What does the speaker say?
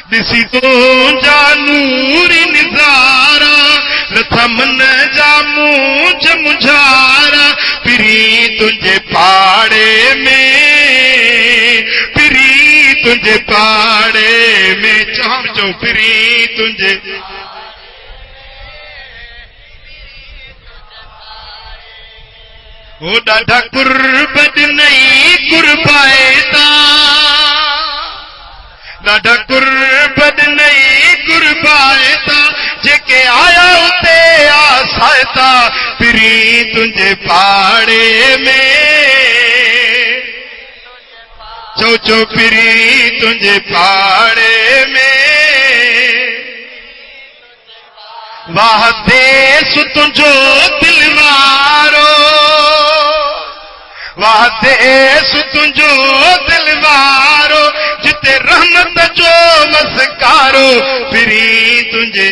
दिसी तुझा नूरी निजारा रथम न जामू जमुझारा पिरी तुझे पाड़े में पिरी तुझे पाड़े में चाम जो पिरी तुझे ओ ॾाढा कुर्बत नहीं कुर्बाएता ॾाढा कुर्बत नहीं कुर्बाएता जेके आया उते आसायता पिरी तुझे पाड़े में चो पिरी तुझे पाड़े में वाह देश तुझो दिलवारो वाह देश तुझो दिलवारो जिते रहमत जो मस्कारो पिरी तुझे